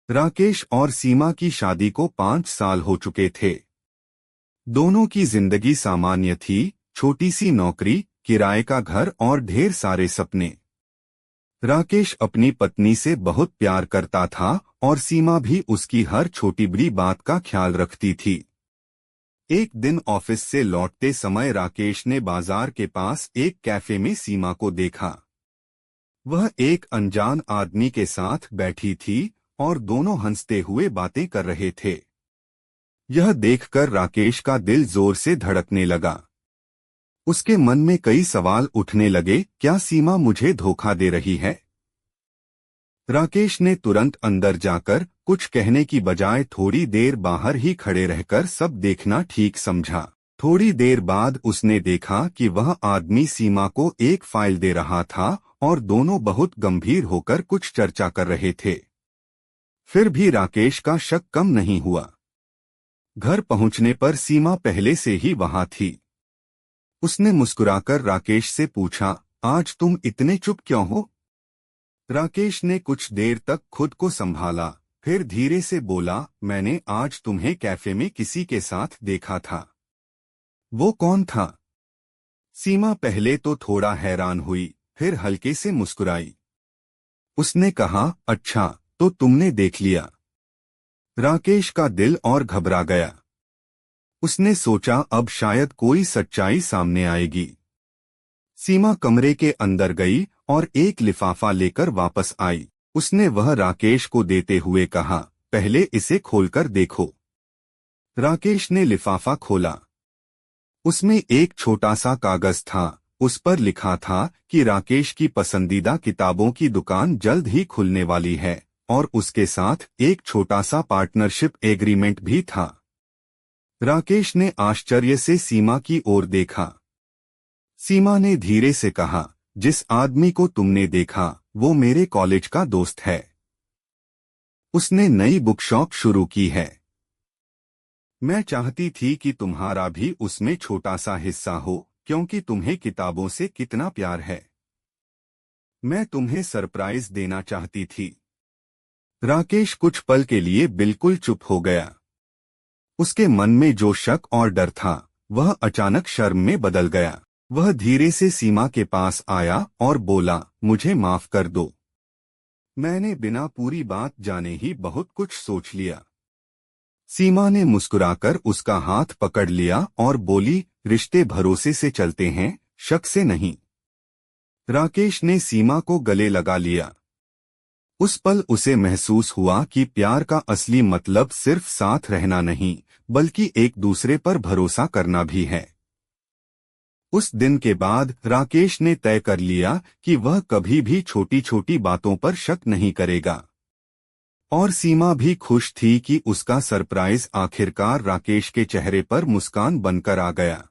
राकेश और सीमा की शादी को 5 साल हो चुके थे। दोनों की जिंदगी सामान्य थी, छोटी सी नौकरी, किराए का घर और ढेर सारे सपने। राकेश अपनी पत्नी से बहुत प्यार करता था और सीमा भी उसकी हर छोटी बड़ी बात का ख्याल रखती थी। एक दिन ऑफिस से लौटते समय राकेश ने बाजार के पास एक कैफे में सीमा को देखा। वह एक अनजान आदमी के साथ बैठी थी और दोनों हंसते हुए बातें कर रहे थे। यह देखकर राकेश का दिल जोर से धड़कने लगा। उसके मन में कई सवाल उठने लगे, क्या सीमा मुझे धोखा दे रही है? राकेश ने तुरंत अंदर जाकर कुछ कहने की बजाय थोड़ी देर बाहर ही खड़े रहकर सब देखना ठीक समझा। थोड़ी देर बाद उसने देखा कि वह आदमी सीमा को एक फाइल दे रहा था और दोनों बहुत गंभीर होकर कुछ चर्चा कर रहे थे। फिर भी राकेश का शक कम नहीं हुआ। घर पहुंचने पर सीमा पहले से ही वहां थी। उसने मुस्कुराकर राकेश से पूछा, आज तुम इतने चुप क्यों हो? राकेश ने कुछ देर तक खुद को संभाला, फिर धीरे से बोला, मैंने आज तुम्हें कैफे में किसी के साथ देखा था। वो कौन था? सीमा पहले तो थोड़ा हैरान हुई, फिर हल्के से मुस्कुराई। उसने कहा, अच्छा, तो तुमने देख लिया। राकेश का दिल और घबरा गया। उसने सोचा अब शायद कोई सच्चाई सामने आएगी। सीमा कमरे के अंदर गई और एक लिफाफा लेकर वापस आई। उसने वह राकेश को देते हुए कहा, पहले इसे खोलकर देखो। राकेश ने लिफाफा खोला। उसमें एक छोटा सा कागज था। उस पर लिखा था कि राकेश की पसंदीदा किताबों की दुकान जल्द ही खुलने वाली है और उसके साथ एक छोटा सा पार्टनरशिप एग्रीमेंट भी था। राकेश ने आश्चर्य से सीमा की ओर देखा। सीमा ने धीरे से कहा, जिस आदमी को तुमने देखा वो मेरे कॉलेज का दोस्त है। उसने नई बुक शॉप शुरू की है। मैं चाहती थी कि तुम्हारा भी उसमें छोटा सा हिस्सा हो, क्योंकि तुम्हें किताबों से कितना प्यार है। मैं तुम्हें सरप्राइज देना चाहती थी। राकेश कुछ पल के लिए बिल्कुल चुप हो गया। उसके मन में जो शक और डर था वह अचानक शर्म में बदल गया। वह धीरे से सीमा के पास आया और बोला, मुझे माफ कर दो। मैंने बिना पूरी बात जाने ही बहुत कुछ सोच लिया। सीमा ने मुस्कुराकर उसका हाथ पकड़ लिया और बोली, रिश्ते भरोसे से चलते हैं, शक से नहीं। राकेश ने सीमा को गले लगा लिया। उस पल उसे महसूस हुआ कि प्यार का असली मतलब सिर्फ साथ रहना नहीं, बल्कि एक दूसरे पर भरोसा करना भी है। उस दिन के बाद राकेश ने तय कर लिया कि वह कभी भी छोटी छोटी बातों पर शक नहीं करेगा। और सीमा भी खुश थी कि उसका सरप्राइज आखिरकार राकेश के चेहरे पर मुस्कान बनकर आ गया।